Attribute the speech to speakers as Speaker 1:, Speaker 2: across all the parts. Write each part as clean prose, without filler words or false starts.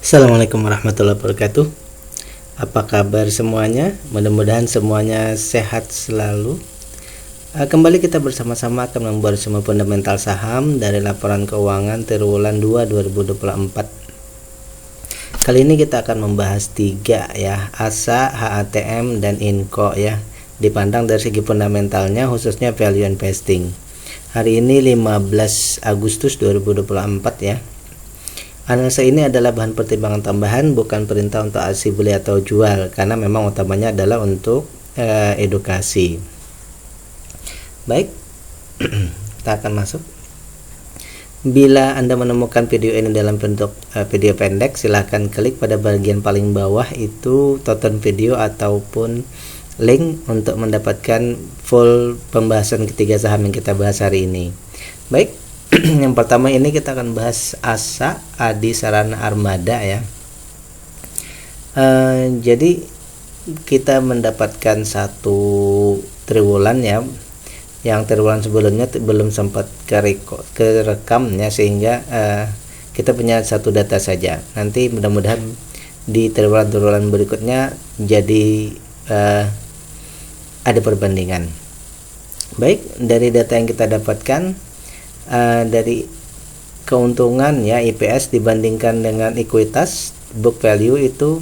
Speaker 1: Assalamualaikum warahmatullahi wabarakatuh. Apa kabar semuanya? Mudah-mudahan semuanya sehat selalu. Kembali kita bersama-sama akan membuat semua fundamental saham dari laporan keuangan triwulan 2 2024. Kali ini kita akan membahas 3 ya, ASA, HATM dan INCO ya. Dipandang dari segi fundamentalnya khususnya value investing. Hari ini 15 Agustus 2024 ya. Analisa ini adalah bahan pertimbangan tambahan, bukan perintah untuk aksi beli atau jual, karena memang utamanya adalah untuk edukasi. Baik, kita akan masuk. Bila Anda menemukan video ini dalam bentuk video pendek, silahkan klik pada bagian paling bawah itu tonton video ataupun link untuk mendapatkan full pembahasan ketiga saham yang kita bahas hari ini. Baik, yang pertama ini kita akan bahas ASA, Adi Sarana Armada ya. Jadi kita mendapatkan satu triwulan ya, yang triwulan sebelumnya belum sempat kerekam ya, sehingga kita punya satu data saja. Nanti mudah-mudahan di triwulan berikutnya jadi ada perbandingan. Baik, dari data yang kita dapatkan dari keuntungan ya, IPS dibandingkan dengan ekuitas book value itu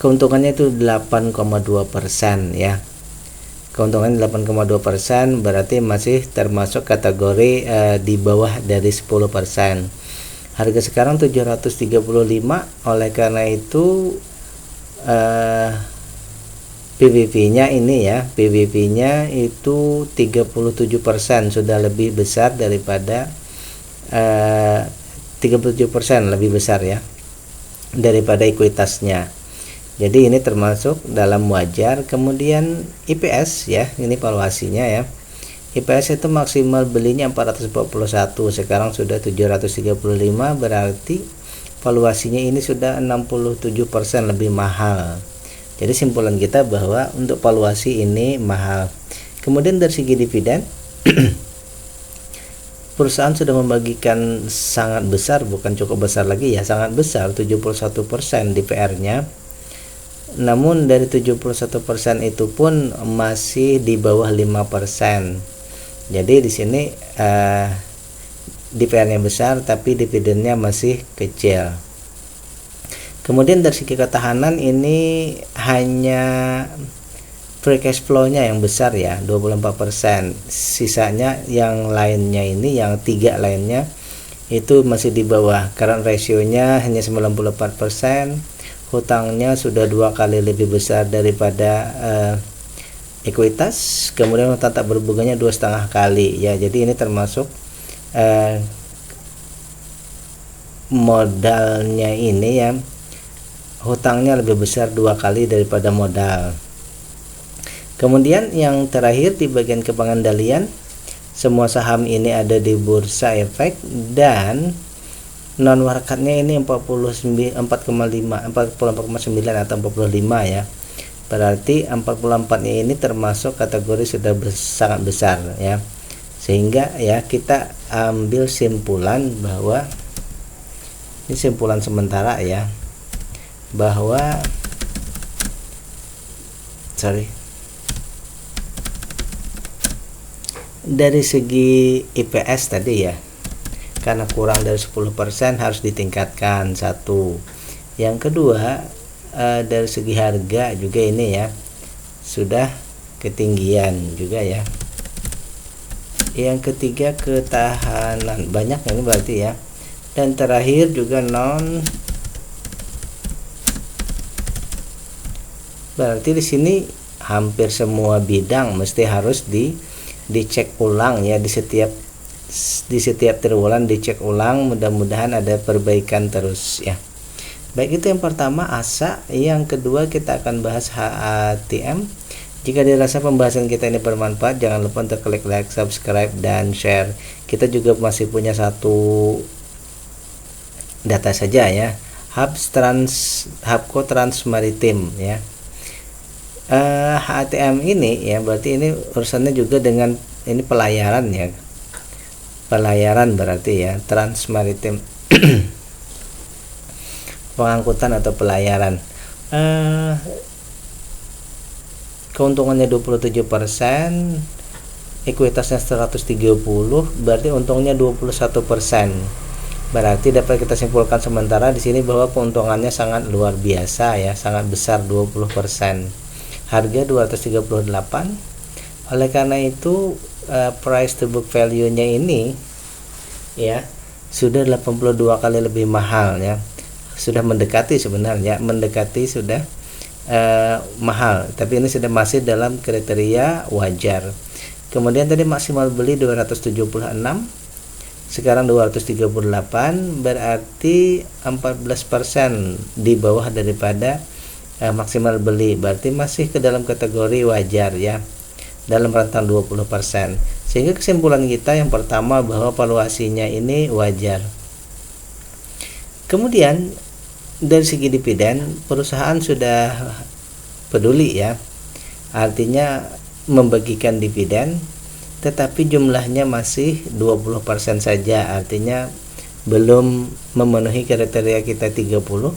Speaker 1: keuntungannya itu 8,2% ya. Keuntungan 8,2% berarti masih termasuk kategori di bawah dari 10%. Harga sekarang 735, oleh karena itu PBV-nya ini ya, PBV-nya itu 37%, sudah lebih besar daripada 37% lebih besar ya daripada ekuitasnya. Jadi ini termasuk dalam wajar. Kemudian IPS ya, ini valuasinya ya. IPS itu maksimal belinya 441, sekarang sudah 735, berarti valuasinya ini sudah 67% lebih mahal. Jadi simpulan kita bahwa untuk valuasi ini mahal. Kemudian dari segi dividen, perusahaan sudah membagikan sangat besar, bukan cukup besar lagi ya, sangat besar, 71% di PR-nya. Namun dari 71% itu pun masih di bawah 5%. Jadi di sini PR-nya besar tapi dividennya masih kecil. Kemudian dari segi ketahanan ini hanya free cash flow-nya yang besar ya, 24%. Sisanya yang lainnya ini, yang 3 lainnya itu masih di bawah. Current ratio-nya hanya 94%. Hutangnya sudah 2 kali lebih besar daripada ekuitas. Kemudian hutang tak berbunganya 2,5 kali ya. Jadi ini termasuk modalnya ini ya, hutangnya lebih besar 2 kali daripada modal. Kemudian yang terakhir di bagian kepengandalian, semua saham ini ada di Bursa Efek dan non marketnya ini 44,9 atau 45 ya. Berarti 44-nya ini termasuk kategori sudah sangat besar ya. Sehingga ya kita ambil simpulan bahwa ini simpulan sementara ya, bahwa dari segi IPS tadi ya, karena kurang dari 10% harus ditingkatkan satu. Yang kedua, dari segi harga juga ini ya sudah ketinggian juga ya. Yang ketiga, ketahanan, banyak ini berarti ya. Dan terakhir juga berarti di sini hampir semua bidang mesti harus dicek ulang ya, di setiap triwulan dicek ulang. Mudah-mudahan ada perbaikan terus ya. Baik, itu yang pertama ASA. Yang kedua kita akan bahas HATM. Jika dirasa pembahasan kita ini bermanfaat, jangan lupa untuk klik like, subscribe dan share. Kita juga masih punya satu data saja ya, Hubco Trans Maritim ya. HATM ini ya, berarti ini urusannya juga dengan ini pelayaran ya, pelayaran berarti ya, Trans Maritim. pengangkutan atau pelayaran. Keuntungannya 27%, ekuitasnya 130, berarti untungnya 21%. Berarti dapat kita simpulkan sementara di sini bahwa keuntungannya sangat luar biasa ya, sangat besar, 20%. Harga 238. Oleh karena itu price to book value-nya ini ya sudah 82 kali lebih mahal ya. Sudah mendekati sebenarnya, sudah mahal, tapi ini sudah masih dalam kriteria wajar. Kemudian tadi maksimal beli 276, sekarang 238, berarti 14% di bawah daripada maksimal beli, berarti masih ke dalam kategori wajar ya, dalam rentang 20%. Sehingga kesimpulan kita yang pertama bahwa valuasinya ini wajar. Kemudian dari segi dividen, perusahaan sudah peduli ya, artinya membagikan dividen, tetapi jumlahnya masih 20% saja, artinya belum memenuhi kriteria kita 30.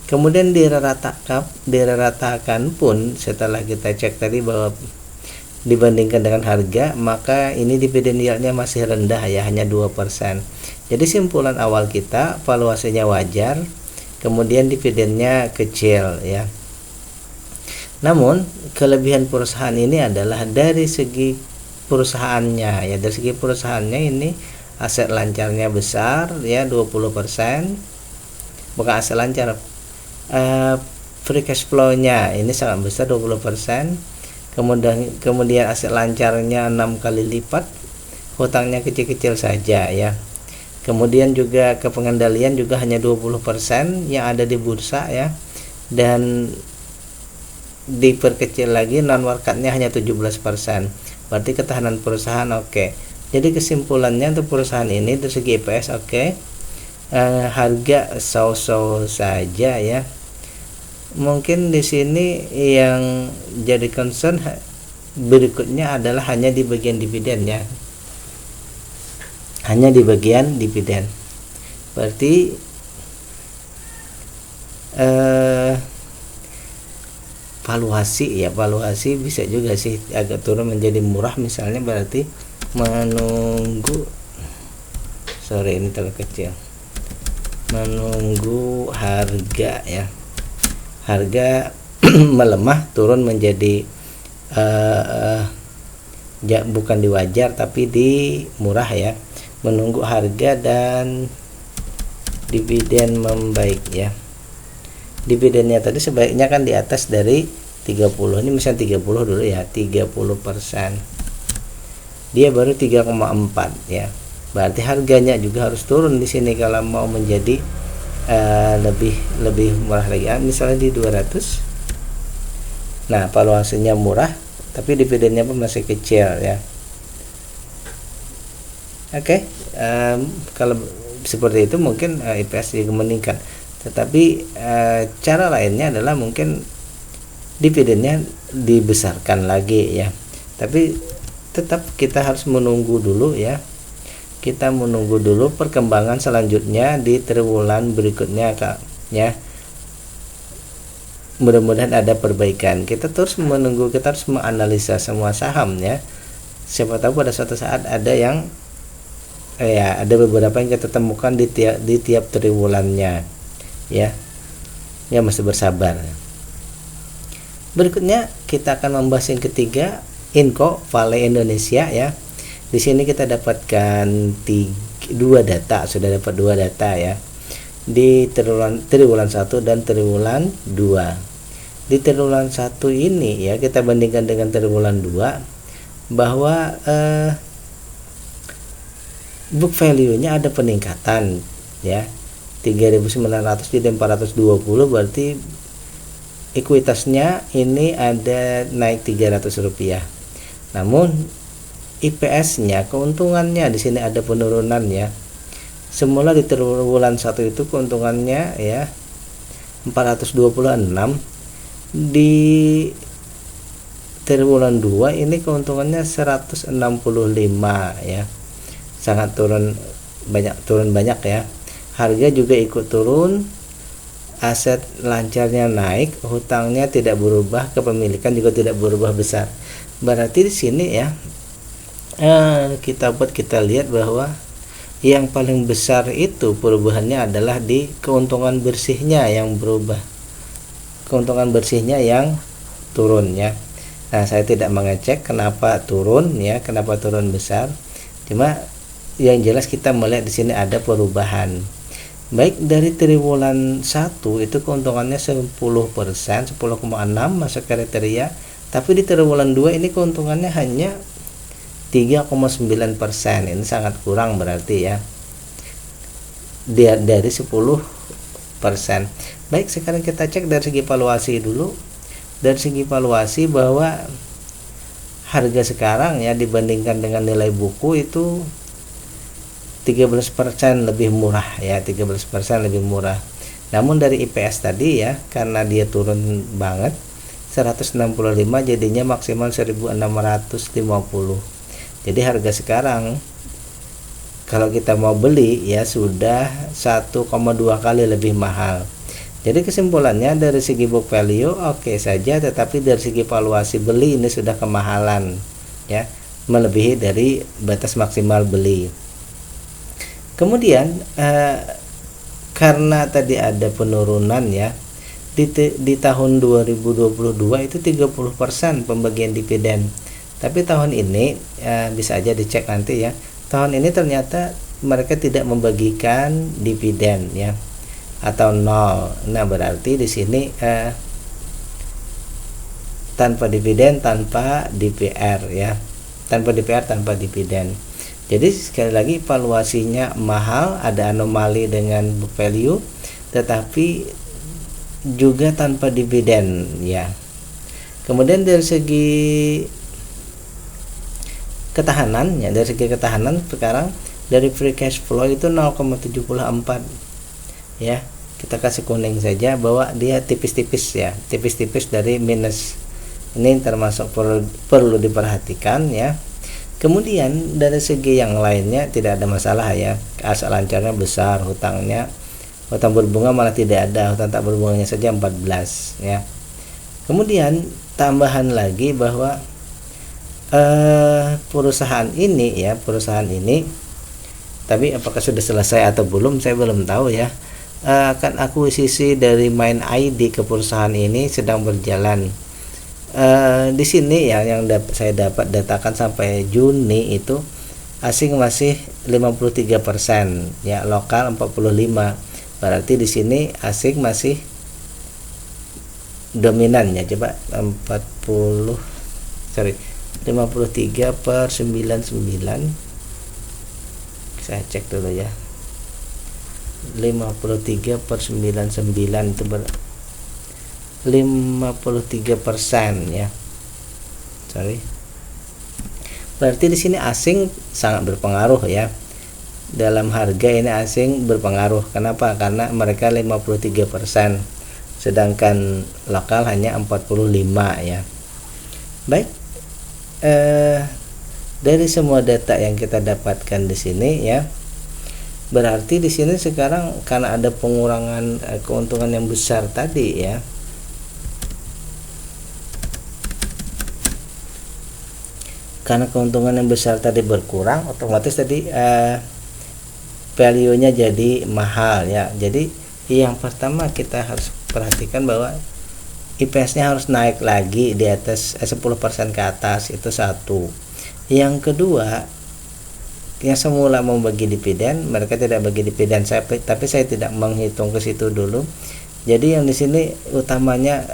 Speaker 1: Kemudian diratakan pun setelah kita cek tadi bahwa dibandingkan dengan harga, maka ini dividen yieldnya masih rendah ya, hanya 2%. Jadi simpulan awal kita, valuasinya wajar, kemudian dividennya kecil ya. Namun kelebihan perusahaan ini adalah dari segi perusahaannya ya, dari segi perusahaannya ini aset lancarnya besar ya, 20%, bukan aset lancar, free cash flow-nya ini sangat besar, 20%. Kemudian aset lancarnya 6 kali lipat, hutangnya kecil-kecil saja ya. Kemudian juga kepengendalian juga hanya 20% yang ada di bursa ya, dan diperkecil lagi non-marketnya hanya 17%, berarti ketahanan perusahaan oke. Jadi kesimpulannya untuk perusahaan ini dari segi EPS oke, harga so-so saja ya. Mungkin di sini yang jadi concern berikutnya adalah hanya di bagian dividen ya, hanya di bagian dividen, berarti valuasi bisa juga sih agak turun menjadi murah misalnya, berarti menunggu, ini terlalu kecil, menunggu harga ya, harga melemah turun menjadi bukan di wajar tapi di murah ya, menunggu harga dan dividen membaik ya. Dividennya tadi sebaiknya kan di atas dari 30, ini misalnya 30 dulu ya, 30%, dia baru 3,4 ya, berarti harganya juga harus turun di sini kalau mau menjadi lebih murah lagi. Misalnya di 200, nah valuasinya murah tapi dividennya pun masih kecil ya. Oke, kalau seperti itu mungkin EPS juga meningkat. Tetapi cara lainnya adalah mungkin dividennya dibesarkan lagi ya. Tapi tetap kita harus menunggu dulu ya. Kita menunggu dulu perkembangan selanjutnya di triwulan berikutnya Kak ya. Mudah-mudahan ada perbaikan. Kita terus menunggu, kita harus menganalisa semua saham ya. Siapa tahu pada suatu saat ada yang ada beberapa yang kita temukan di tiap triwulannya. Ya masih bersabar. Berikutnya kita akan membahas yang ketiga, Inco Vale Indonesia ya. Di sini kita dapatkan sudah dapat dua data ya, di triwulan 1 dan triwulan 2. Di triwulan 1 ini ya, kita bandingkan dengan triwulan 2 bahwa book value-nya ada peningkatan ya, 3.900 jadi 420, berarti ekuitasnya ini ada naik Rp300. Namun IPS-nya, keuntungannya di sini ada penurunan ya. Semula di triwulan 1 itu keuntungannya ya 426, di triwulan 2 ini keuntungannya 165 ya. Sangat turun banyak ya. Harga juga ikut turun, aset lancarnya naik, hutangnya tidak berubah, kepemilikan juga tidak berubah besar. Berarti di sini ya kita lihat bahwa yang paling besar itu perubahannya adalah di keuntungan bersihnya yang berubah, keuntungan bersihnya yang turun ya. Nah, saya tidak mengecek kenapa turun ya, kenapa turun besar. Cuma yang jelas kita melihat di sini ada perubahan. Baik dari triwulan 1 itu keuntungannya 10%, 10,6 masuk kriteria, tapi di triwulan 2 ini keuntungannya hanya 3,9%. Ini sangat kurang berarti ya. Dari 10%. Baik, sekarang kita cek dari segi valuasi dulu. Dari segi valuasi bahwa harga sekarang ya dibandingkan dengan nilai buku itu 13% lebih murah ya, 13% lebih murah. Namun dari IPS tadi ya, karena dia turun banget 165 jadinya maksimal 1650. Jadi harga sekarang kalau kita mau beli ya sudah 1,2 kali lebih mahal. Jadi kesimpulannya dari segi book value oke saja, tetapi dari segi valuasi beli ini sudah kemahalan ya, melebihi dari batas maksimal beli. Kemudian karena tadi ada penurunan ya di tahun 2022 itu 30% pembagian dividen. Tapi tahun ini bisa aja dicek nanti ya. Tahun ini ternyata mereka tidak membagikan dividen ya, atau nol. Nah, berarti di sini tanpa dividen, tanpa DPR ya. Tanpa DPR, tanpa dividen. Jadi sekali lagi valuasinya mahal, ada anomali dengan book value, tetapi juga tanpa dividen ya. Kemudian dari segi ketahanan ya, dari segi ketahanan sekarang dari free cash flow itu 0,74 ya. Kita kasih kuning saja bahwa dia tipis-tipis ya, tipis-tipis dari minus. Ini termasuk perlu diperhatikan ya. Kemudian dari segi yang lainnya tidak ada masalah ya, aset lancarnya besar, hutang berbunga malah tidak ada, hutang tak berbunganya saja 14 ya. Kemudian tambahan lagi bahwa perusahaan ini tapi apakah sudah selesai atau belum saya belum tahu ya. Kan akuisisi dari Mind ID ke perusahaan ini sedang berjalan. Di sini ya yang saya dapat datakan sampai Juni itu asing masih 53% ya, lokal 45%. Berarti di sini asing masih dominan ya. Coba 53/99 saya cek dulu ya. 53/99 itu 53% ya. Berarti di sini asing sangat berpengaruh ya. Dalam harga ini asing berpengaruh. Kenapa? Karena mereka 53%, sedangkan lokal hanya 45 ya. Baik. Dari semua data yang kita dapatkan di sini ya, berarti di sini sekarang karena ada pengurangan keuntungan yang besar tadi ya, karena keuntungan yang besar tadi berkurang, otomatis tadi value-nya jadi mahal ya. Jadi yang pertama kita harus perhatikan bahwa IPS-nya harus naik lagi di atas 10% ke atas, itu satu. Yang kedua, yang semula mau bagi dividen, mereka tidak bagi dividen, tapi saya tidak menghitung ke situ dulu. Jadi yang di sini utamanya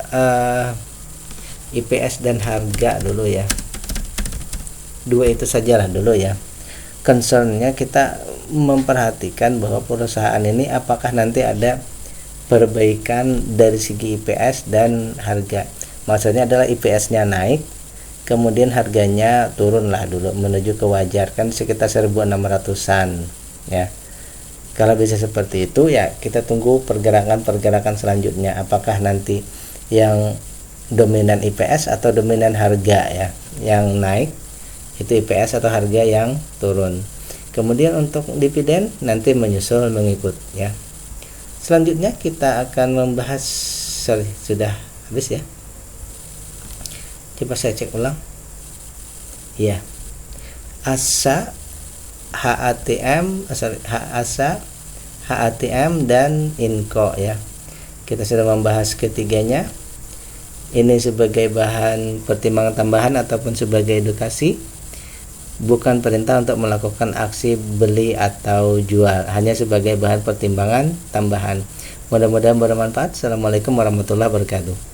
Speaker 1: IPS dan harga dulu ya. Dua itu sajalah dulu ya. Concernnya kita memperhatikan bahwa perusahaan ini apakah nanti ada perbaikan dari segi IPS dan harga. Maksudnya adalah IPS-nya naik, kemudian harganya turunlah dulu menuju ke wajar, kan sekitar 1600-an ya. Kalau bisa seperti itu ya kita tunggu pergerakan selanjutnya, apakah nanti yang dominan IPS atau dominan harga ya, yang naik itu IPS atau harga yang turun. Kemudian untuk dividen nanti menyusul mengikut ya. Selanjutnya kita akan membahas, sudah habis ya. Coba saya cek ulang. Ya. Asa, HATM, HATM dan INCO ya. Kita sudah membahas ketiganya. Ini sebagai bahan pertimbangan tambahan ataupun sebagai edukasi, bukan perintah untuk melakukan aksi beli atau jual, hanya sebagai bahan pertimbangan tambahan. Mudah-mudahan bermanfaat. Assalamualaikum warahmatullahi wabarakatuh.